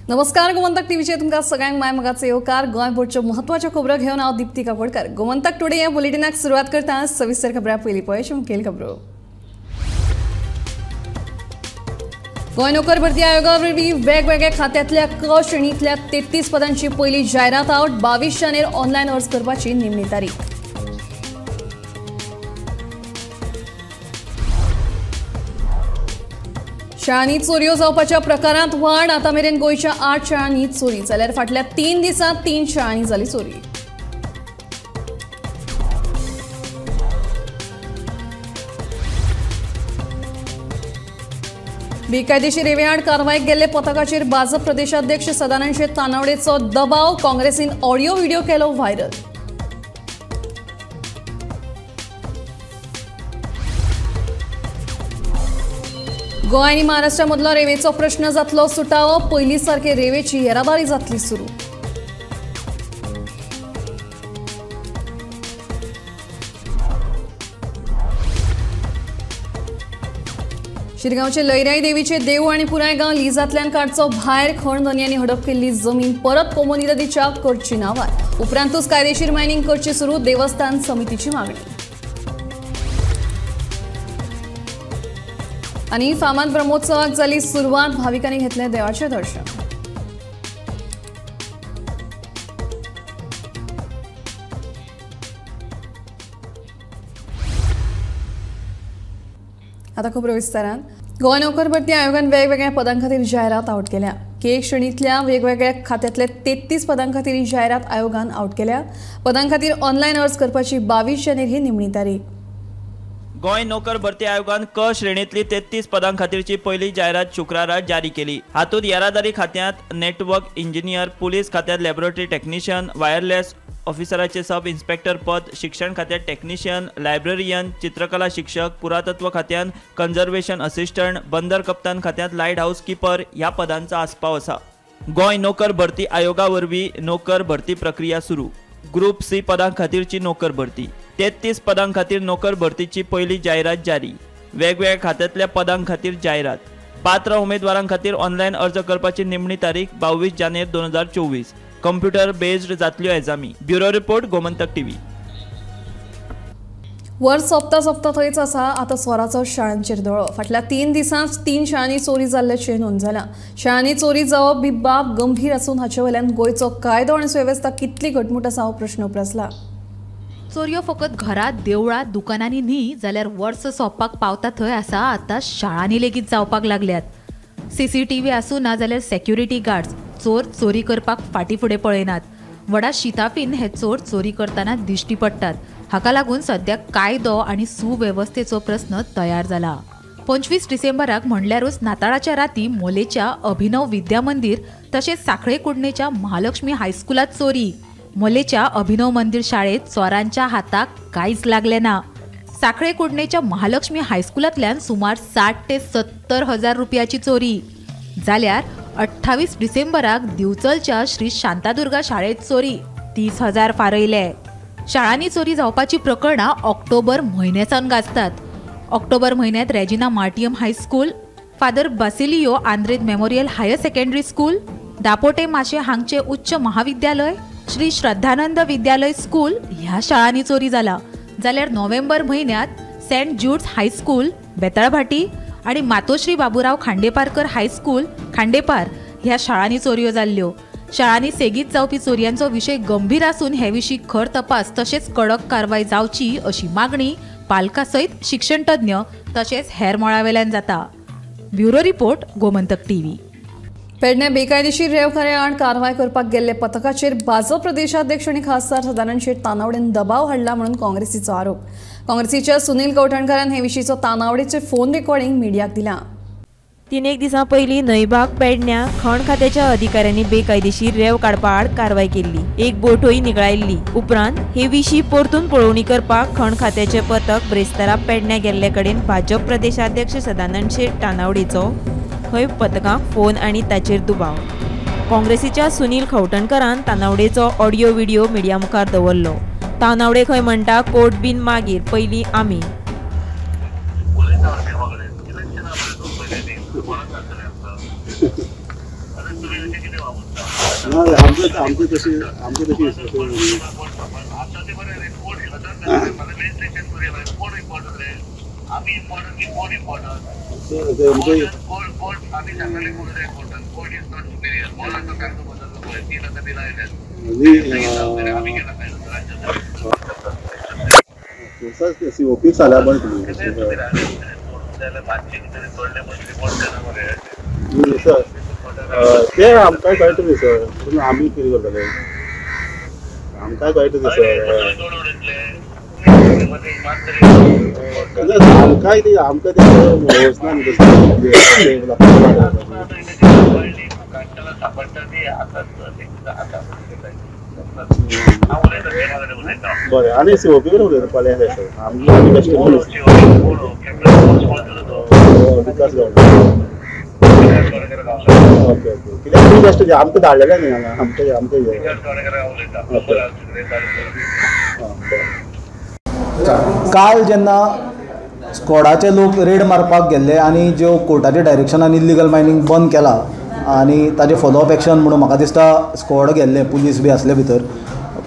नमस्कार गोमंतक टीव्हीचे तुमकां सगळ्यांक माय मगाचे येवकार गोंयभरच्यो म्हत्वाच्यो खबरो घेवन हांव दिप्ती काकोडकर गोमंतक टुडे ह्या बुलेटिनाक सुरवात करता सविस्तर खबरां पयलीं पळय मुखेल खबरो गोंय नोकर भरती आयोगा वरवीं वेगवेगळ्या खात्यांतल्या क श्रेणींतल्या 33 पदांची पयली जायरात आवट 22 जानेर ऑनलायन अर्ज करपाची निमणी तारीख शाळांनी चोरयो जावपाच्या प्रकारांत वाड आतां मेरेन गोंयच्या 8 शाळांनी चोरी जाल्यार फाटल्या 3 दिसांत 3 शाळांनी जाली चोरी बेकायदेशीर रेवेआड कारवायेक गेल्ले पथकाचेर भाजप प्रदेशाध्यक्ष सदानंद शेट तानावडेचो दबाव काँग्रेसीन ऑडिओ व्हिडिओ केलो व्हायरल गोंय आनी महाराष्ट्रा मदलो रेवेचो प्रश्न जातलो सुटावो पयली सारके रेवेची येरादारी जातली सुरू शिरगांवचे लयराई देवीचे देवूळ आनी पुराय गांव लिजांतल्यान काडचो भायर खण दनयांनी हडप केल्ली जमीन परत कोमोनी नदीच्या करची नांवार उपरांतूच कायदेशीर मायनिंग करची सुरू देवस्थान समितीची मागणी आनी फामाद ब्रह्मोत्सवाक जाली सुरवात भाविकांनी घेतले देवाचे दर्शन आता खबर विस्तारान गोंय नोकर भरती आयोगान वेगवेगळ्या पदां खातीर जायरात आवट केल्या के श्रेणींतल्या वेगवेगळ्या खात्यांतले 33 पदां खातीर ही जायरात आयोगान आवट केल्या पदां खातीर ऑनलायन अर्ज करपाची 22 जानेर ही निमणी तारीख गोंय नोकर भरती आयोगान क श्रेणीतली 33 पदां खातीरची पयली जायरात शुक्रारा जारी केली हातूंत येरादारी खात्यांत नेटवर्क इंजिनियर पुलीस खात्यांत लॅबोरेटरी टेक्निशियन वायरलेस ऑफिसराचे सब इन्स्पेक्टर पद शिक्षण खात्यांत टेक्निशियन लायब्ररियन चित्रकला शिक्षक पुरातत्व खात्यांत कन्झर्वेशन असिस्टंट बंदर कप्तान खात्यांत लायट हाऊस कीपर ह्या पदांचा आस्पाव आसा गोंय नोकर भरती आयोगा वरवीं नोकर भरती प्रक्रिया सुरू ग्रुप सी पदां खातीरची नोकर भरती 33 पदां खातीर नोकर भरतीची पयली जायरात जारी वेगवेगळ्या खात्यांतल्या पदां खातीर जायरात पात्र उमेदवारां खातीर ऑनलायन अर्ज करपाची निमणी तारीख 22 जानेर 2024 कंप्युटर बेस्ड जातल्यो examinee bureau report Gomantak TV वर सोंपता थंयच आसा आतां स्वराचो शाळांचेर दोळो फाटल्या 3 दिसांत 3 शाळांनी चोरी जाल्ल्याचें नोंद जालां शाळांनी चोरी जावप ही बाब गंभीर आसून हाचे वयल्यान गोंयचो कायदो आनी सुवेवस्था कितली घटमूट आसा हो प्रश्न उपरासला चोरयो फकत घरात देवळात दुकानांनी न्ही जाल्यार वर्स सोंपपाक पावता थंय आसा आतां शाळांनी लेगीत जावपाक लागल्यात सीसीटीव्ही आसूं ना जाल्यार सेक्युरिटी गार्ड्स चोर चोरी करपाक फाटी फुडें पळयनात व्हडा शिताफीन हे चोर चोरी करतना दिश्टी पडटात हाका लागून सद्याक कायदो आनी सुवेवस्थेचो प्रस्न तयार जाला 25 डिसेंबराक म्हणल्यारूच नाताळाच्या राती मोलेच्या अभिनव विद्या मंदिर तशेंच साखळे कुडणेच्या महालक्ष्मी हायस्कुलात चोरी मोलेच्या अभिनव मंदिर शाळेत चोरांच्या हाताक कांयच लागले ना साखळे कुडणेच्या महालक्ष्मी हायस्कुलांतल्यान सुमार 60 ते 70 हजार रुपयाची चोरी जाल्यार 28 डिसेंबराक दिवचलच्या श्री शांतादुर्गा शाळेत चोरी 30 हजार फारयले शाळांनी चोरी जावपाची प्रकरणां ऑक्टोबर म्हयन्यासान गाजतात ऑक्टोबर म्हयन्यात Regina Martyrum high school father Basilio Andrade memorial higher secondary school दापोटे माशे हांगचे उच्च महाविद्यालय श्री श्रद्धानंद विद्यालय स्कूल ह्या शाळांनी चोरी जाला जाल्यार नोव्हेंबर म्हयन्यात सेंट ज्यूड्स हायस्कूल बेताळभाटी आणि मातोश्री बाबूराव खांडेपारकर हायस्कूल खांडेपार ह्या शाळांनी चोरयो जाल्ल्यो शाळांनी सेगीत जावपी चोरयांचो विशय गंभीर आसून हे विशीं खर तपास तशेंच कडक कारवाय जावची अशी मागणी पालका सयत शिक्षण तज्ञ तशेंच हेर मळावेल्यान जाता ब्युरो रिपोर्ट गोमंतक टीव्ही पेडण्या बेकायदेशीर रेवकार्या आड कारवाय करपाक गेल्ले पथकाचेर भाजप प्रदेशाध्यक्ष आनी खासदार सदानंद शेट तानावडेन दबाव हाडला म्हणून काँग्रेसीचो आरोप काँग्रेसीच्या सुनील कवठणकारान हे विशींचो तानावडेचे फोन रेकॉर्डिंग मिडियाक दिला 3 दिसां पयलीं नयबाग पेडण्या खण खात्याच्या अधिकाऱ्यांनी बेकायदेशीर रेव काडपा आड कारवाय केल्ली एक बोटूय निगळायल्ली उपरांत हे विशीं परतून पळोवणी करपाक खण खात्याचे पथक ब्रेस्तारा पेडण्या गेल्ले कडेन भाजप प्रदेशाध्यक्ष सदानंद शेट तानावडेचो खंय पथकाक फोन आनी ताचेर दुबाव काँग्रेसीच्या सुनील खवटणकरान तानावडेचो ऑडिओ व्हिडिओ मिडिया मुखार दवरलो तानावडे खंय म्हणटा कोर्ट बीन मागीर पयलीं आमी आमचे तशी COP झाल्या पण ते आमकां कळटली सर आमी कितें करतले आमकां कळटली सर आमकां ते वचना बरें आनी COP कडेन उलयता फाल्यां सर आमची विकास गावडे ओके ओके कित्याक बेस्ट आमकां धाडलेलें न्ही हांगा आमकां काल जेन्ना स्कॉडाचे लोक रेड मारपाक गेल्ले आनी ज्यो कोर्टाच्या डायरेक्शनान इल्लिगल मायनींग बंद केला आनी ताजे फॉलोअप एक्शन म्हणून म्हाका दिसता स्कॉड गेल्ले पुलीस बी आसले भितर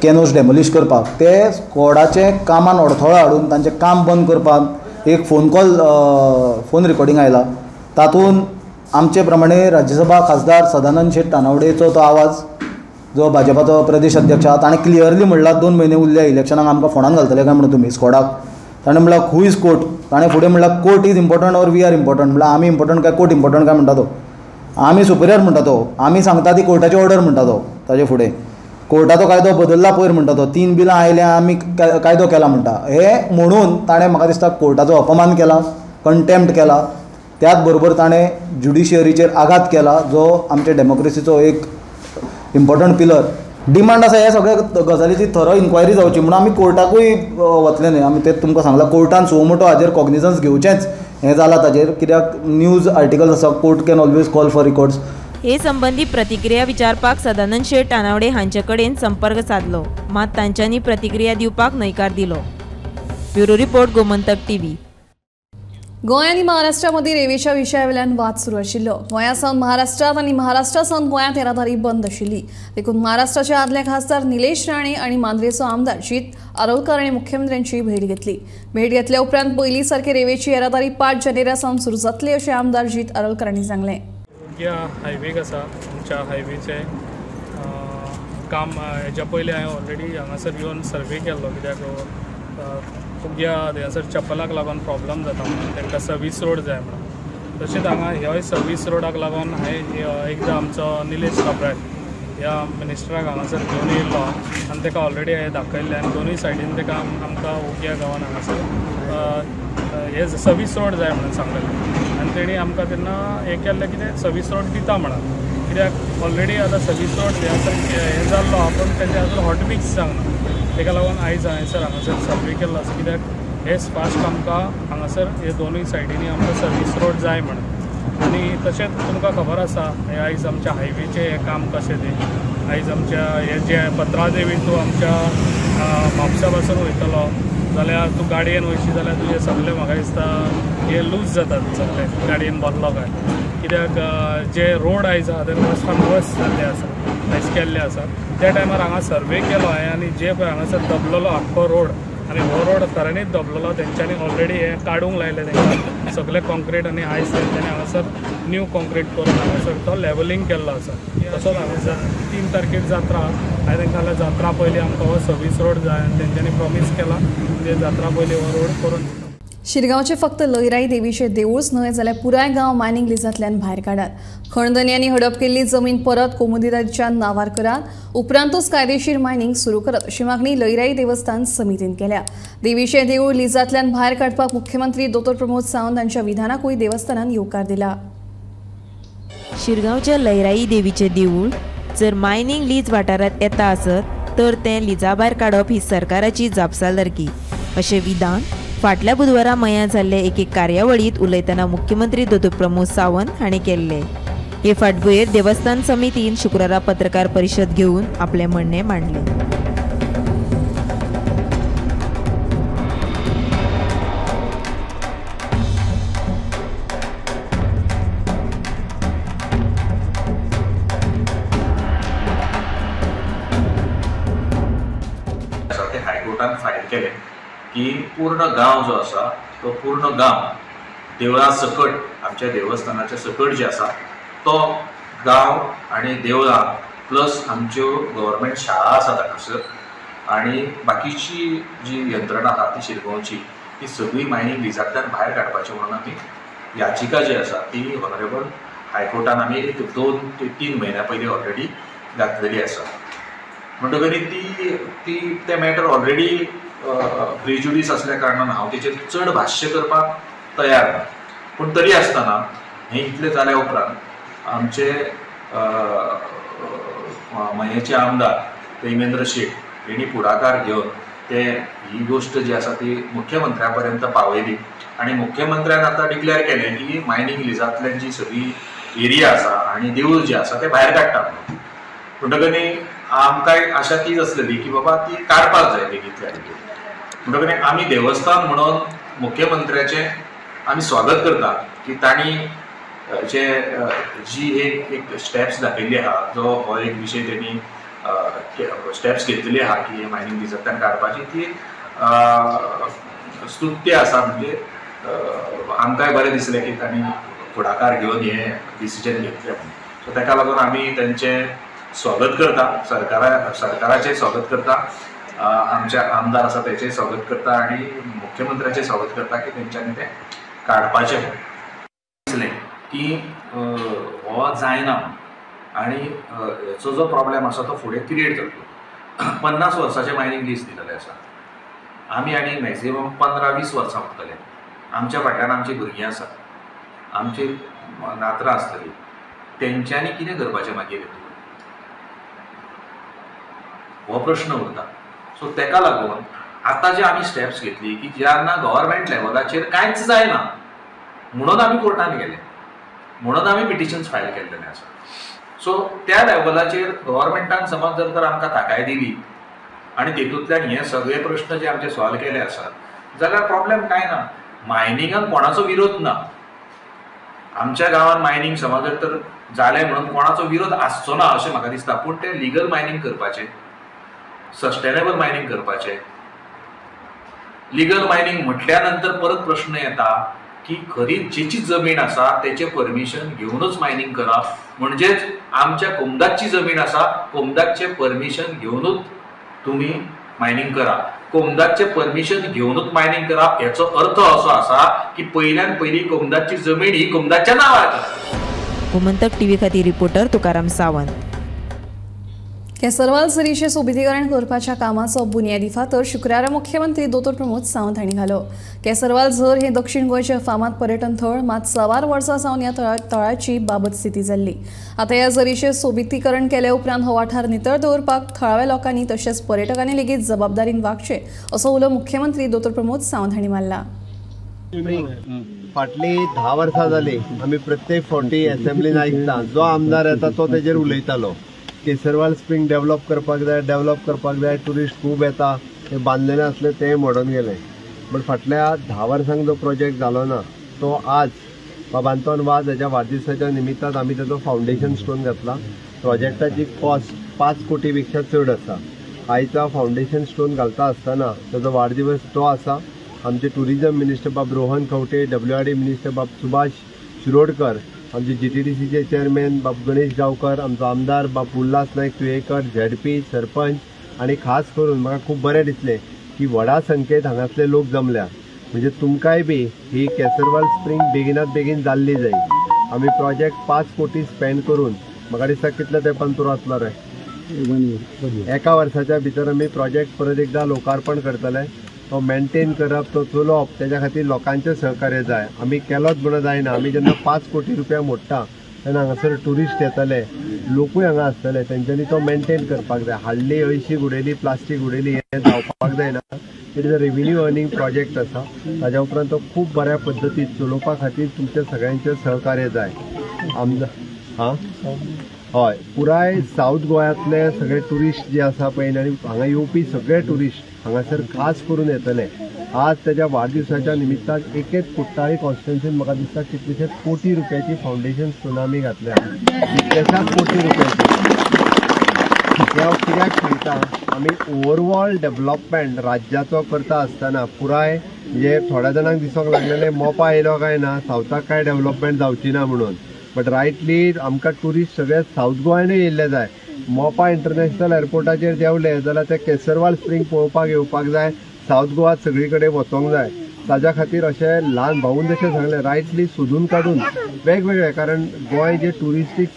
कॅनोज डेमोलिश करपाक ते स्कॉडाचे कामान अडथळो हाडून तांचें काम बंद करपाक एक फोन रिकॉर्डिंग आयला तातूंत आमचे प्रमाणे राज्यसभा खासदार सदानंद शेट तानावडेचो तो आवाज जो भाजपाचो प्रदेश अध्यक्ष आहा ताणें क्लियरली म्हणला 2 म्हयने उरल्या इलेक्शनाक आमकां फोंडान घालतले काय म्हणून तुमी स्कॉडाक ताणें म्हणला हू इज कोर्ट ताणें फुडें म्हणला court is important or we are important म्हणल्यार आमी इम्पॉर्टंट काय कोर्ट इम्पॉर्टंट काय म्हणटा तो आमी सुपिरियर म्हणटा तो आमी सांगता ती कोर्टाची ऑर्डर म्हणटा तो ताजे फुडें कोर्टाचो कायदो बदलला पयर म्हणटा तो 3 बिलां आयल्या आमी कायदो केला म्हणटा हे म्हणून ताणें म्हाका दिसता कोर्टाचो अपमान केला कंटेम्प्ट केला त्याच बरोबर ताणें ज्युडिशियरीचेर आघात केला जो आमच्या डेमोक्रेसीचो एक इम्पॉर्टंट पिलर डिमांड आसा हे सगळे गजालीची थरो इन्क्वायरी जावची म्हणून आमी कोर्टाकूय वतले न्ही आमी तेच तुमकां सांगलां कोर्टान सुमोटो हाजेर कॉग्निजन्स घेवचेंच हें जालां ताजेर कित्याक न्यूज आर्टिकल्स आसा court can always call for records हे संबंधी प्रतिक्रिया विचारपाक सदानंद शेट तानावडे हांचे कडेन संपर्क साधलो मात तांच्यांनी प्रतिक्रिया दिवपाक न्हयकार दिलो bureau report Gomantak TV Goa आनी महाराष्ट्रा मदीं रेवेच्या विशया वयल्यान वाद सुरू आशिल्लो गोंयासावन महाराष्ट्रात आनी महाराष्ट्रासावन गोंयांत येरादारी बंद आशिल्ली देखून महाराष्ट्राचे आदले खासदार निलेश राणे आनी मांद्रेचो आमदार जीत आरोलकर हांणी मुख्यमंत्र्यांची भेट घेतली भेट घेतल्या उपरांत पयलीं सारके रेवेची येरादारी 5 जानेवारी सुरू जातली अशें आमदार जीत आरोलकर हांणी सांगलें हायवेक आसा आमच्या हायवेचे काम हेच्या पयलीं हांवें ऑलरेडी हांगासर येवन सर्वे केल्लो कित्याक फुग्या थंयसर चप्पलाक लागून प्रॉब्लम जाता म्हणून तांकां सर्वीस रोड जाय म्हणून तशेंच हांगा ह्योय सर्वीस रोडाक लागून हांवें एकदां आमचो निलेश काब्राल ह्या मिनिस्टराक हांगासर घेवन येयल्लो आनी ताका ऑलरेडी हांवें दाखयल्लें आनी दोनूय सायडीन ताका आमकां ओग्या गांवान हांगासर हे सर्वीस रोड जाय म्हणून सांगलेलें आनी तेणी आमकां तेन्ना हें केल्लें कितें सर्वीस रोड दिता म्हणून कित्याक ऑलरेडी आतां सर्वीस रोड हें जाल्लो आपूण तेजें आजून हॉट मिक्स सांगना ताका लागून आयज हांगासर सर्वे केल्लो आसा कित्याक हेच फास्ट आमकां हांगासर हे दोनूय सायडीनी आमकां सर्वीस रोड जाय म्हणून आनी तशेंच तुमकां खबर आसा हे आयज आमच्या हायवेचें हें काम कशें तें आयज आमच्या हे जे 15 देवी तूं आमच्या म्हापसा पासून वयतलो जाल्यार तूं गाडयेन वयशी जाल्यार तुजें सगळें म्हाका दिसता हे लूज जातात सगळें गाडयेन बसलो काय कित्याक जे रोड आयज आसा ते वर्सान वर्स जाल्ले आसा आयज केल्ले आसा त्या टायमार हांगा सर्वे केलो हांवें आनी जे पळय हांगासर दबलेलो आख्खो रोड आनी हो रोड तरेनीच दबलेलो तेंच्यांनी ऑलरेडी हे काडूंक लायले तेंकां सगळे कॉन्क्रीट आनी आयज तेंच्यांनी हांगासर न्यू कॉन्क्रीट करून हांगासर तो लेवलिंग केल्लो आसा तसोच हांगासर 3 तारखेक जात्रा हांवें तांकां जाल्यार जात्रा पयलीं आमकां हो सर्वीस रोड जाय आनी तेंच्यांनी प्रॉमीस केला म्हणजे जात्रा पयलीं हो रोड करून दिता शिरगांवचे फक्त लयराई देवीचे देवूळच न्हय जाल्यार पुराय गांव मायनिंग लिजांतल्यान भायर काढात खणदन्यांनी हडप केल्ली जमीन परत कोमुदिदाराच्या नांवार करात उपरांतूच कायदेशीर मायनिंग सुरू करत अशी मागणी लयराई देवस्थान समितीन केल्या देवीचे देवूळ लिजांतल्यान भायर काडपाक मुख्यमंत्री दोतोर प्रमोद सावंत हांच्या विधानाकूय देवस्थानान येवकार दिला शिरगांवच्या लयराई देवीचे देवूळ जर मायनिंग लीज वाठारांत येता आसत तर तें लिजा भायर काडप ही सरकाराची जापसालदारकी अशें विधान फाटल्या बुधवारा मयां जाल्ले एक कार्यावळीत उलयतना मुख्यमंत्री दोतोर प्रमोद सावंत हांणी केल्ले हे फाटभुंयेर देवस्थान समितीन शुक्रारा पत्रकार परिशद घेवन आपले म्हणणे मांडले ते हायकोर्टान फायल केलें की पूर्ण गांव जो आसा तो पूर्ण गांव देवळा सकट आमच्या देवस्थानाच्या सकट जे आसा तो गांव आनी देवळां प्लस आमच्यो गव्हर्मेंट शाळा आसात हांगासर आनी बाकीची जी यंत्रणा आसा ती शिरगांवची ती सगळी मायनींग लिजांतल्यान भायर काडपाची म्हणून आमी याचिका जी आसा ती ऑनरेबल हायकोर्टान आमी 2 ते 3 म्हयन्या पयलीं ऑलरेडी घातलेली आसा. म्हणटकच ती ते मॅटर ऑलरेडी प्रिज्युडीस असल्या कारणान हांव तेचेर चड भाश्य करपाक तयार ना. पूण तरी आसतना हें इतलें जाल्या उपरांत आमचे मयेचे आमदार धैमेंद्र शेट हेणी पुढाकार घेवन ते ही गोष्ट जी आसा ती मुख्यमंत्र्या पर्यंत पावयली आनी मुख्यमंत्र्यान आतां डिक्लेअर केलें की मायनींग लिजांतल्यान जी सगळी एरिया आसा आनी देवूळ जे आसा ते भायर काडटा म्हणून. म्हणटकच आमकां आशा तीच आसलेली की बाबा ती काडपाक जाय बेगींतल्या बेगीन. म्हणटकच आमी देवस्थान म्हणून मुख्यमंत्र्याचें आमी स्वागत करता की तांणी जी एक स्टेप्स दाखयल्ली आहा जो हो एक विशय तेणी स्टेप्स घेतलेली आहा की मायनींग लिजांतल्यान काडपाची ती स्तुत्य आसा. म्हणजे आमकांय बरें दिसलें की तांणी फुडाकार घेवन हें डिसिजन घेतलें म्हणून. सो ताका लागून आमी तांचें स्वागत करता, सरकाराचें स्वागत करता, आमचे आमदार आसा तेचें स्वागत करता आनी मुख्यमंत्र्याचें स्वागत करता की तेंच्यांनी तें काडपाचें म्हणून. दिसलें की हो जायना आनी हेचो जो प्रॉब्लेम आसा तो फुडें क्रिएट जातलो. 50 वर्साचें मायनींग लीज दिलेलें आसा आमी आनी मॅक्झिमम 15-20 वर्सां उरतले. आमच्या फाटल्यान आमची भुरगीं आसा, आमची नातरां आसतलीं, तेंच्यांनी कितें करपाचें मागीर हो प्रश्न उरता. सो ताका लागून आतां जे आमी स्टेप्स घेतली की जेन्ना गव्हर्मेंट लेवलाचेर कांयच जायना म्हणून आमी कोर्टान गेले, म्हणून आमी पिटिशन्स फायल केल्लेले आसा. सो त्या लेवलाचेर गव्हर्मेंटान समज जर तर आमकां ताकाय दिली आनी तेतूंतल्यान हे सगळे प्रश्न जे आमचे सॉल्व केले आसात जाल्यार प्रॉब्लेम कांय ना. मायनिंगान कोणाचो विरोध ना. आमच्या गांवांत मायनींग समज जर तर जालें म्हणून कोणाचो विरोध आसचो ना अशें म्हाका दिसता. पूण तें लिगल मायनींग करपाचें, सस्टेनेबल मायनींग करपाचें. लिगल मायनींग म्हटल्या नंतर परत प्रश्न येता की खरीच जेची जमीन आसा तेचें परमिशन घेवनूच मायनींग करप, म्हणजेच आमच्या कोमदाची जमीन आसा कोमदाचें परमिशन घेवनूच तुमी मायनींग करा. कोमदाचें परमिशन घेवनूच मायनींग करप हेचो अर्थ असो आसा की पयल्यान पयली कोमदाची जमीन ही कोमदाच्या नांवार करप. गोमंतक टीव्ही खातीर रिपोर्टर तुकाराम सावंत. केसरवाल झरीचे सोबितीकरण करपाच्या कामाचो बुन्यादी फातर शुक्रारा मुख्यमंत्री दोतोर प्रमोद सावंत हांणी घालो. केसरवाल झर हे दक्षिण गोंयचे फामाद पर्यटन थळ, मात 6 वर्सां सावन ह्या तळाची बाबत स्थिती जाल्ली. आतां ह्या झरीचे सोबितीकरण केले उपरांत हो वाठार नितळ दवरपाक थळाव्या लोकांनी तशेंच पर्यटकांनी लेगीत जबाबदारीन वागचें असो उलो मुख्यमंत्री दोतोर प्रमोद सावंत हांणी मारला. फाटली 10 वर्सां जाली आमी प्रत्येक फावटी असेंब्लीन आयकता जो आमदार येता तो तेजेर उलयतालो केसरवाल स्प्रिंग डेव्हलप करपाक जाय, टुरिस्ट खूब येता, ते बांदलेले आसले ते मोडून गेले. बट फाटल्या 10 वर्सांक जो प्रोजेक्ट जालो ना तो आज बाबांतोन वाज हेच्या वाडदिवसाच्या निमित्तान आमी तेजो फावंडेशन स्टोन घातला. प्रोजेक्टाची कॉस्ट 5 कोटी पेक्षा चड आसा. आयचा फावंडेशन स्टोन घालता आसतना तेजो वाडदिवस तो आसा. आमचे टुरिजम मिनिस्टर बाब रोहन खंवटे, WRD मिनिस्टर बाब सुभाष शिरोडकर, आमचे GTDCचे चेअरमॅन बाब गणेश गांवकर, आमचो आमदार बाब उल्हास नायक तुयेकर, ZP सरपंच आनी खास करून म्हाका खूब बरें दिसलें की व्हडा संख्येत हांगासले लोक जमल्या. म्हणजे तुमकांय बी ही केसरवाल स्प्रिंग बेगिनात बेगीन जाल्ली जाय. आमी प्रोजेक्ट 5 कोटी स्पेंड करून म्हाका दिसता कितल्या तेंपान पुरो जातलो रे. 1 वर्साच्या भितर आमी प्रोजेक्ट परत एकदा लोकार्पण करतले. तो मेंटेन करप, तो चलोवप, तेज्या खातीर लोकांचें सहकार्य जाय. आमी केलोच म्हणून जायना. आमी जेन्ना 5 कोटी रुपया मोडटा तेन्ना हांगासर टुरिस्ट येतले, लोकूय हांगा आसतले, तेंच्यांनी तो मेंटेन करपाक जाय. हाडली अळशी उडयली, प्लास्टीक उडयली हें जावपाक जायना. It is a revenue earning project आसा. ताज्या उपरांत तो खूब बऱ्या पद्दतीन चलोवपा खातीर तुमच्या सगळ्यांचें सहकार्य जाय. हय, पुराय साऊथ गोंयांतले सगळे टुरिस्ट जे आसा पळय आनी हांगा येवपी सगळे टुरिस्ट हांगासर खास करून येतले. आज तेज्या वाडदिवसाच्या निमित्तान एक कुट्टाळी कॉन्स्टिट्युएन्सीन म्हाका दिसता कितलेशेच कोटी रुपयाची फावंडेशन स्टोन आमी घातल्या. कितलेशाच कोटी रुपयाची. देव कित्याक सांगता आमी ओवरऑल डेव्हलपमेंट राज्याचो करता आसतना पुराय म्हणजे थोड्या जाणांक दिसोंक लागलेले मोपा येयलो काय ना सावथाक काय डेव्हलपमेंट जावची ना म्हणून बट रायटली आमकां ट्युरिस्ट सगळे सावथ गोंयानूय येयल्ले जाय मोपा इंटरनॅशनल एअरपोर्टाचेर देंवले जाल्यार ते केसरवाल स्प्रिंग पळोवपाक येवपाक जाय सावथ गोवा सगळी कडेन वचोंक जाय ताज्या खातीर अशें ल्हान भाऊन जशें सांगलें रायटली सोदून काडून वेगवेगळे कारण गोंय जे ट्युरिस्टीक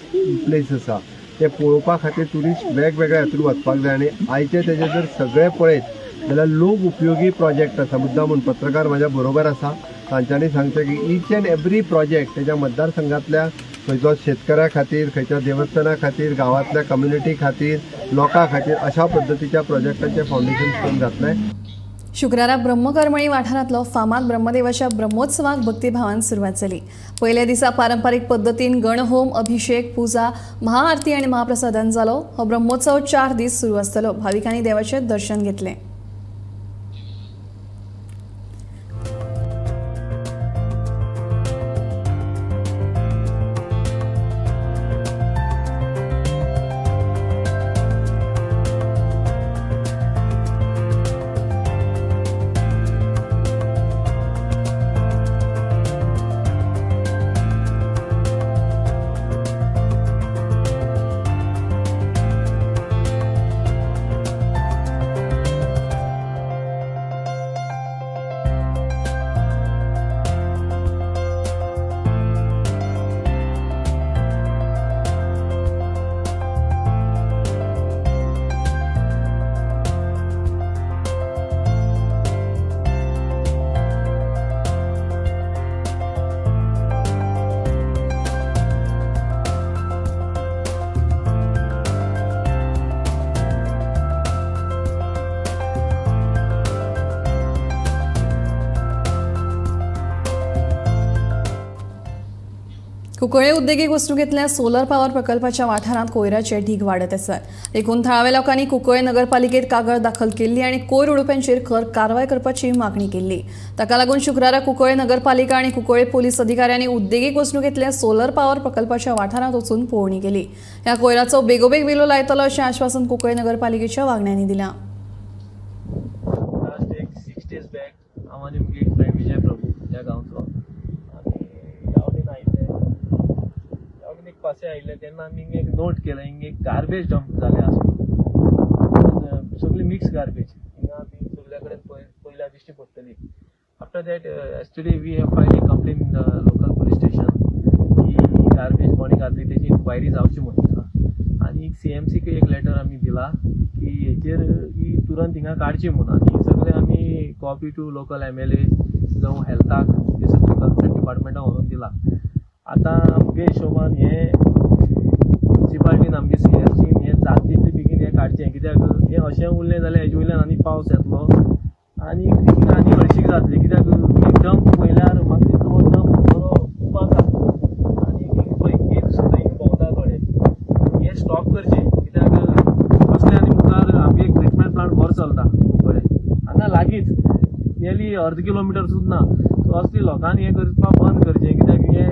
प्लेस आसा ते पळोवपा खातीर ट्युरिस्ट वेगवेगळ्या हातूंत वचपाक जाय आनी आयचे तेजे जर सगळे पळयत जाल्यार लोक उपयोगी प्रोजेक्ट आसा मुद्दाम म्हणून पत्रकार म्हाज्या बरोबर आसा तांच्यांनी सांगचें की ईच एंड एवरी प्रोजेक्ट तेज्या मतदारसंघातल्या खंयचो शेतकऱ्या खातीर खंयच्या देवस्थाना खातीर गांवांतल्या कम्युनिटी खातीर लोकां खातीर अशा पद्दतीच्या प्रोजेक्टाचें फावंडेशन स्टोन घातलें. शुक्रारा ब्रह्मकर्मणी वाठारांतलो फामाद ब्रह्मदेवाच्या ब्रह्मोत्सवाक भक्तिभावान सुरवात जाली. पयल्या दिसा पारंपारीक पद्दतीन गणहोम अभिषेक पुजा महाआरती आनी महाप्रसादान जालो. हो ब्रह्मोत्सव 4 दीस सुरू आसतलो. भाविकांनी देवाचें दर्शन घेतलें. कुंकळे उद्देगीक वसणुकेंतल्या सोलर पावर प्रकल्पाच्या वाठारांत कोयराचे ढीग वाडत आसात. देखून थळाव्या लोकांनी कुंकळे नगरपालिकेत कागाळ दाखल केल्ली आनी कोयर उडोवप्यांचेर खर कारवाय करपाची मागणी केल्ली. ताका लागून शुक्रारा कुंकळे नगरपालिका आनी कुंकळे पोलीस अधिकाऱ्यांनी उद्देगीक वसणुकेंतल्या सोलर पावर प्रकल्पाच्या वाठारांत वचून पळोवणी केली. ह्या कोयराचो बेगोबेग विलो लायतलो अशें आश्वासन कुंकळे नगरपालिकेच्या वांगड्यांनी दिलां. पासे आयिल्ले तेन्ना आमी एक नोट केलें हिंगा एक गार्बेज डंप जालें आसा सगळी मिक्स गार्बेज हिंगा आमी सगळ्या कडेन पयल्या दिश्टी पडटली. After that yesterday we have filed a complaint in the local police station की गार्बेज कोणी घातली तेची इन्क्वायरी जावची म्हणून आनी CMC एक लेटर आमी दिला की हेचेर ही तुरंत हिंगा काडची म्हणून आनी सगळे आमी कॉपी टू लोकल MLA जावं हेल्थाक हे सगळे कन्सर्न डिपार्टमेंटाक व्हरून दिला. आता आमगे हिशोबान हे म्युनिसिपालिटीन आमगे CMCन हे जाता तितले बेगीन हे काडचें कित्याक हे अशें उरलें जाल्यार हेजे वयल्यान आनी पावस येतलो आनी हिंगा आनी हळशीक जातली कित्याक डंप पयल्यार म्हाका दिसता हो डंप बरो खूब आसा आनी पळय केस सुद्दां हिंगा भोंवता थोडे हे स्टॉप करचें कित्याक असले आनी मुखार आमगे एक ट्रिटमेंट प्लांट बरो चलता कडेन हांगा लागींच नियरली अर्द किलोमिटर सुद्दां ना सो असली लोकांनी हे करपाक बंद करचें कित्याक हे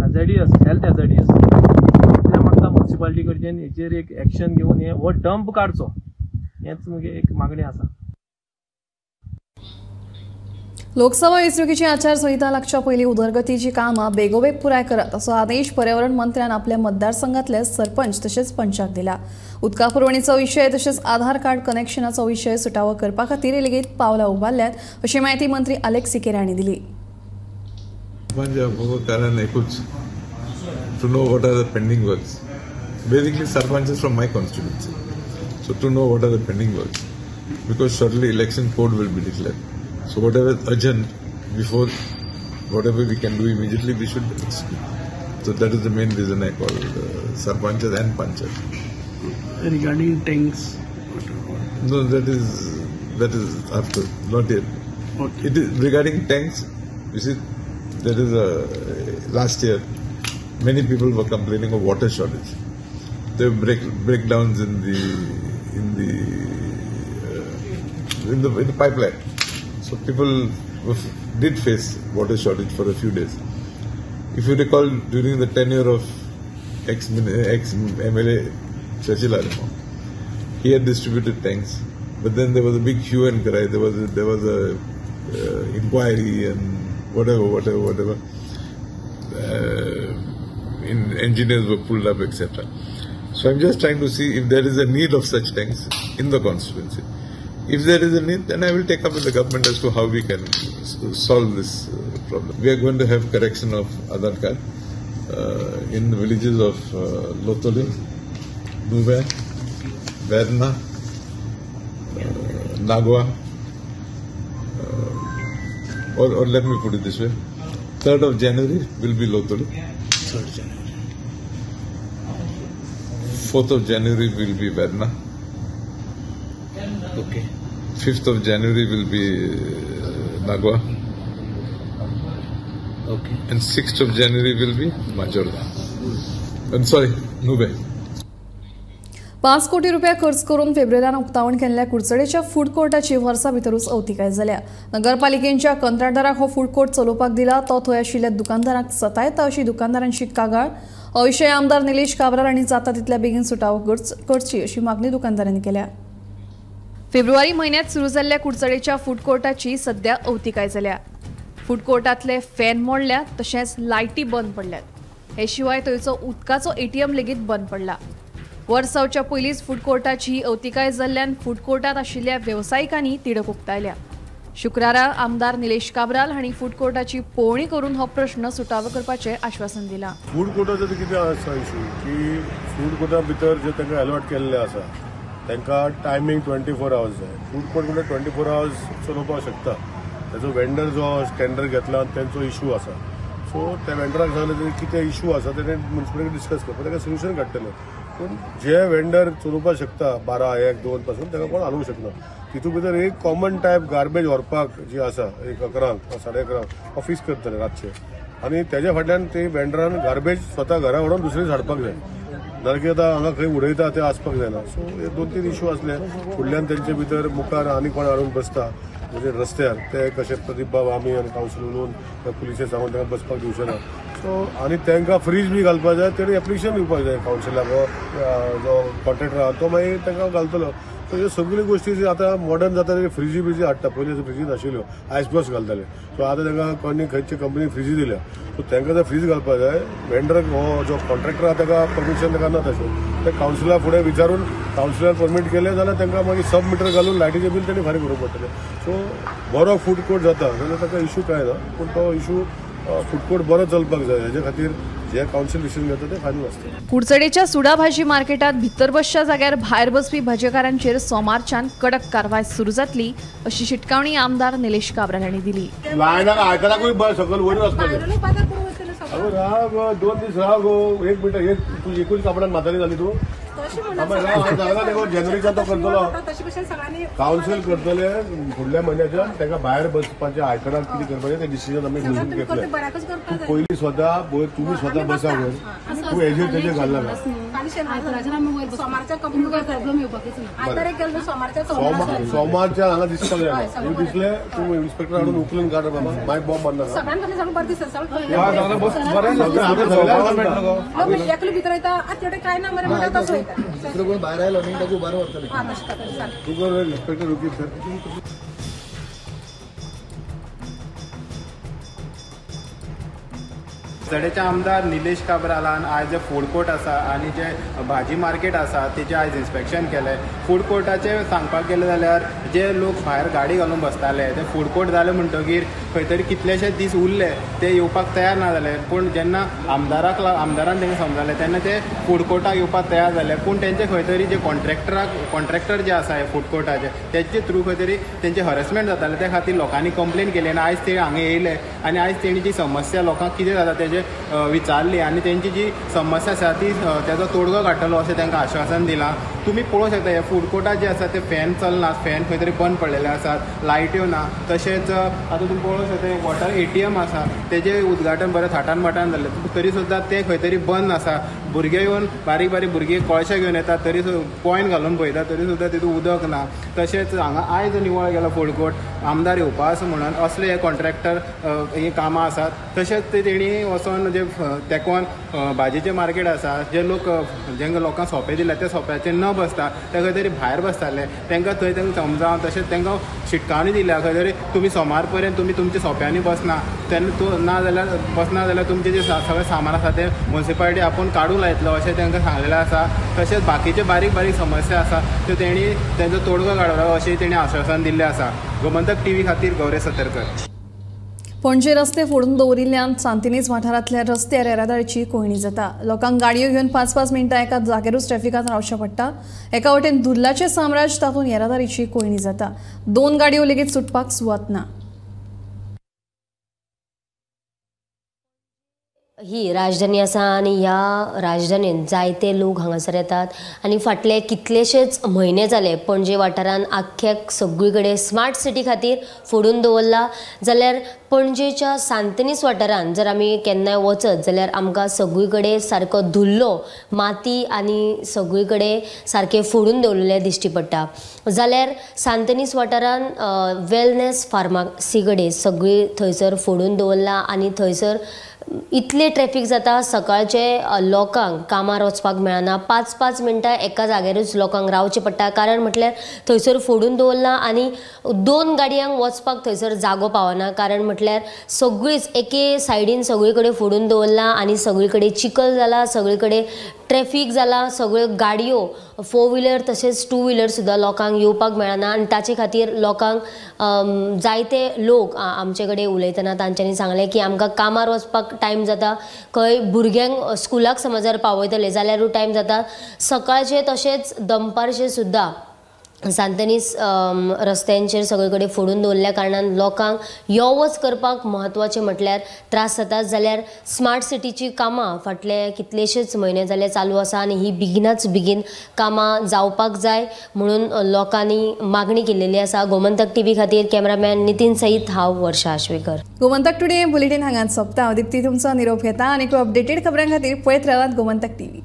हॅझार्डियस हेल्थ हॅझार्डियस कित्याक म्हाका म्युनिसिपालिटी कडच्यान हेचेर एक एक्शन घेवन हे हो डंप काडचो हेच म्हगे एक मागणी आसा. लोकसभा वेंचणुकेची आचारसंहिता लागच्या पयलीं उदरगतीची कामां बेगोबेग पुराय करात असो आदेश पर्यावरण मंत्र्यान आपल्या मतदारसंघातले सरपंच तशेंच पंचाक दिला. उदका पुरवणीचो विशय तशेंच आधार कार्ड कनेक्शनाचो विशय सुटावो करपा खातीर लेगीत पावलां उबारल्यात अशी माहिती मंत्री अलेक्स सिकेर हांणी दिली. कारण एकूच to know what are the pending works. Basically, Sarpanch is from my constituency. So to know what are the pending works. Because shortly election code will be declared. So whatever is urgent, before whatever we can do immediately, we should execute. So that is the main reason I called Sarpanchas and Panchas. Regarding tanks? No, that is after, not yet. Okay. It is regarding tanks. You see, there is last year, many people were complaining of water shortage. There were breakdowns in the pipeline. So people did face water shortage for a few days. If you recall, during the tenure of ex-MLA Shashila, he had distributed tanks. But then there was a big hue and cry. There was a inquiry and whatever. Engineers were pulled up, etc. So I'm just trying to see if there is a need of such tanks in the constituency. If there is a need, then I will take up with the government as to how we can solve this problem. We are going to have correction of Aadhaar card in the villages of Lotole, Nuve, Verna, Nagwa, or let me put it this way, 3rd of January will be Lotole. 3rd January. 4th of January will be Verna. Okay. 5th of January will be Nagwa. Okay. And 6th of January will be Majorda. I'm sorry, Nube. 5 कोटी रुपया खर्च करून फेब्रुवारीन उक्तावण केल्ल्या कुडचडेच्या food कोर्टाची वर्सां भितरूच अवतिकाय जाल्या. नगरपालिकेच्या कंत्राटदाराक हो फूड कोर्ट चलोवपाक दिला तो थंय आशिल्ल्या दुकानदारांक सतायता अशी दुकानदारांची कागाळ. हो विशय आमदार निलेश काब्राल हांणी जाता तितल्या बेगीन सुटावो करची अशी मागणी दुकानदारांनी केल्या. फेब्रुवारी म्हयन्यांत सुरू जाल्ल्या कुडचडेच्या फूड कोर्टाची सध्या अवतिकाय जाल्या. फूड कोर्टांतले फॅन मोडल्यात तशेंच लायटी बंद पडल्यात. हे शिवाय थंयचो उदकाचो ATM लेगीत बंद पडला. वर्सावच्या पयलींच फूड कोर्टाची अवतिकाय जाल्ल्यान फूड कोर्टात आशिल्ल्या वेवसायिकांनी तिडक उक्तायल्या. शुक्रारा आमदार निलेश काब्राल हांणी फूड कोर्टाची पळोवणी करून हो प्रश्न सुटावो करपाचें आश्वासन दिलां. फूड कोर्टाचो कितें आसा इशू की फूड कोर्टा भितर जे तांकां अलॉट केल्ले आसा तांकां टायमींग 24 hours जाय. फूड कोर्ट म्हणल्यार 24 hours चलोवपाक शकता. ताचो वेंडर जो टेंडर घेतला तांचो इशू आसा. सो त्या वेंडराक सांगलें कितें इशू आसा तेणें म्युन्सिपालिटी डिस्कस करपाक ताका सोल्युशन काडटले. पूण जे वेंडर चलोवपाक शकता 12, 1, 2 पासून ताका कोण हालोवंक शकना. तितून भितर एक कॉमन टायप गार्बेज व्हरपाक जी आसा 1 11 11:30 ऑफिस करतले रातचे आनी तेज्या फाटल्यान ते वेंडरान गार्बेज स्वता घरा व्हरून दुसरे हाडपाक जाय. नाल्यार की आतां हांगा खंय उडयता ते आसपाक जायना. सो हे 2-3 इशू आसले. फुडल्यान तेंचे भितर मुखार आनी कोण हाडून बसता म्हणजे रस्त्यार ते कशे प्रदीप बाब आमी आनी कावन्सील उलोवन पुलिशे सांगून तांकां बसपाक दिवचे ना. सो आनी तांकां फ्रीज बी घालपाक जाय. तेणी एप्लिकेशन दिवपाक जाय कावन्सिलाक जो कॉन्ट्रॅक्टर आहा तो मागीर तांकां घालतलो. सो ह्यो सगळ्यो गोश्टी आतां मॉडर्न जाता फ्रिजी बिजी हाडटा. पयलीं फ्रिजी नाशिल्ल्यो आयस बॉक्स घालताले. सो आतां तांकां कोणी खंयचे कंपनी फ्रिजी दिल्या. सो तांकां जर फ्रीज घालपाक जाय वेंडराक हो जो कॉन्ट्रॅक्टर आहा ताका परमिशन ताका ना तशें ते कावन्सिला फुडें विचारून कावन्सिलान परमीट केलें जाल्यार तांकां मागीर सब मिटर घालून लायटीचें बील तांणी फारीक करूंक पडटलें. सो बरो फूड कोर्ट जाता जाल्यार ताका इशू कांय ना. पूण तो इशू फूड कोर्ट बरो चलपाक जाय. हेजे खातीर जे कावन्सील डिसिजन घेता ते फायनल आसता. कुडचडेच्या सुडा भाजी मार्केटात भितर बसच्या जाग्यार भायर बसपी भाजीकारांचेर सोमारच्यान कडक कारवाय सुरू जातली अशी शिटकावणी आमदार निलेश काब्राल हांणी दिली. लायनाक आयकलाकूय सकयल वयर वचपाचें. 2 दीस राव गो. 1 मिनट तू एकूच कापडान म्हातारी जाली तूं. जानेवारीच्यान तो करतलो कावन्सील करतले फुडल्या म्हयन्याच्यान ताका भायर बसपाचें आयकडाक कितें करपाचें तें डिसिजन आमी घेतलें. पयलीं स्वता तुमी स्वता बसा वयर तूं हेजेर तेजेर घालना. सोमारच्या हांगा दिसपाक जाय. तूं दिसलें तूं इन्स्पेक्टर हाडून उखलून काड बाबा मागीर बॉम्ब मारना. दुसरं कोण भायर आयलो न्ही ताका उबारो व्हरतले. तूं कर इन्स्पेक्टर रुकी सर. कुडचडेचे आमदार निलेश काब्रालान आयज जे फूड कोर्ट आसा आनी जे भाजी मार्केट आसा तेजें आयज इन्स्पेक्शन केलें. फूड कोर्टाचें सांगपाक गेलें जाल्यार जे लोक भायर गाडी घालून बसताले ते फूड कोर्ट जाले म्हणटकीर खंय तरी कितलेशेच दीस उरले ते येवपाक तयार ना जाले. पूण जेन्ना आमदारान तांकां समजालें तेन्ना ते फूड कोर्टाक येवपाक तयार जाले. पूण तेंचे खंय तरी जे कॉन्ट्रॅक्टर जे आसा हे फूड कोर्टाचे तेचे थ्रू खंय तरी तेंचे हरेसमेंट जाताले. त्या खातीर लोकांनी कंप्लेन केली आनी आयज ते हांगा येयले आनी आयज तेणी जी समस्या लोकांक कितें जाता तेजे विचारली आनी तेंची जी समस्या आसा ती तेजो तोडगो काडटलो अशें तांकां आश्वासन दिलां. तुमी पळोवंक शकता हे फूड कोर्टात जे आसा ते फॅन चलनात. फॅन खंय तरी बंद पडलेले आसात. लायट्यो ना. तशेंच आतां तुमी पळोवंक शकता वॉटर ATM आसा तेजें उद्घाटन बरें थाटान माटान जाल्लें तरी सुद्दां ते खंय तरी बंद आसा. भुरगे येवन बारीक भुरगे कळशे घेवन येतात तरी कॉयन घालून पळयतात तरी सुद्दां तितून उदक ना. तशेंच हांगा आयज निवळ गेलो फूड कोर्ट आमदार येवपा आसा म्हणून असले हे कॉन्ट्रॅक्टर ही कामां आसात. तशेंच तेणी वचोन जे तेकोन भाजीचें मार्केट आसा जे लोक जेंका लोकांक सोंपे दिल्या त्या सोंप्याचें न बसता ते खंय तरी भायर बसताले तांकां थंय तांकां समजावन तशेंच तांकां शिटकावणी दिल्या खंय तरी तुमी सोमार पर्यंत तुमी तुमच्या सोंप्यांनी बसना तेन्ना तूं ना जाल्यार बसना जाल्यार तुमचें जें सगळें सामान आसा तें म्युनिसिपालिटी आपूण काडूंक लायतलो अशें तांकां सांगलेलें आसा. तशेंच बाकीचे बारीक बारीक समस्या आसा त्यो तेणी तेंचो तोडगो काडलो अशें तेणी आश्वासन दिल्लें आसा. गोमंतक टीव्ही खातीर गौरव सतरकर. पणजे रस्ते फोडून दवरिल्ल्यान सांतिनेज वाठारांतल्या रस्त्यार येरादारीची कोयणी जाता. लोकांक गाडयो घेवन 5-5 मिनटां एका जाग्यारूच ट्रॅफिकांत रावचें पडटा. एका वटेन दुर्लाचें साम्राज्य तातूंत येरादारीची कोयणी जाता. 2 गाडयो लेगीत सुटपाक सुवात ना. ही राजधानी आसा आनी ह्या राजधानीन जायते लोक हांगासर येतात आनी फाटले कितलेशेच म्हयने जाले पणजे वाठारान आख्ख्याक सगळी कडेन स्मार्ट सिटी खातीर फोडून दवरला. जाल्यार पणजेच्या सांतनीस वाठारान जर आमी केन्नाय वचत जाल्यार आमकां सगळी कडेन सारको धुल्लो माती आनी सगळी कडेन सारकें फोडून दवरलेलें दिश्टी पडटा. जाल्यार सांतनीस वाठारान वेलनेस फार्मासी कडेन सगळी थंयसर फोडून दवरला आनी थंयसर इतले ट्रॅफिक जाता. सकाळचे लोकांक कामार वचपाक मेळना. 5-5 मिनटां एका जाग्यारूच लोकांक रावचें पडटा. कारण म्हटल्यार थंयसर फोडून दवरला आनी 2 गाडयांक वचपाक थंयसर जागो पावना. कारण म्हटल्यार सगळीच एके सायडीन सगळी कडेन फोडून दवरला आनी सगळी कडेन चिखल जाला, सगळी कडेन ट्रॅफिक जाला. सगळ्यो गाडयो 4 व्हिलर तशेंच 2 व्हिलर सुद्दां लोकांक येवपाक मेळना आनी ताचे खातीर लोकांक जायते लोक आमचे कडेन उलयतना तांच्यांनी सांगलें की आमकां कामार वचपाक टायम जाता. खंय भुरग्यांक स्कुलाक समज जर पावयतले जाल्यारूय टायम जाता. सकाळचे तशेंच दनपारचे सुद्दां सांतनीस रस्त्यांचेर सगळे कडेन फोडून दवरल्या कारणान लोकांक यो वच करपाक म्हत्वाचें म्हटल्यार त्रास जाता. जाल्यार स्मार्ट सिटीची कामां फाटले कितलेशेच म्हयने जाले चालू आसा आनी ही बेगिनाच बेगीन कामां जावपाक जाय म्हणून लोकांनी मागणी केल्ली आसा. गोमंतक टीव्ही खातीर कॅमेरामॅन नितीन सईद, हांव वर्षा आश्वेकर. गोमंतक टुडे बुलेटिन हांगाच सोंपता. हांव दिप्ती तुमचो निरोप घेता आनी अपडेटेड खबरां खातीर पळयत रावात गोमंतक टीव्ही.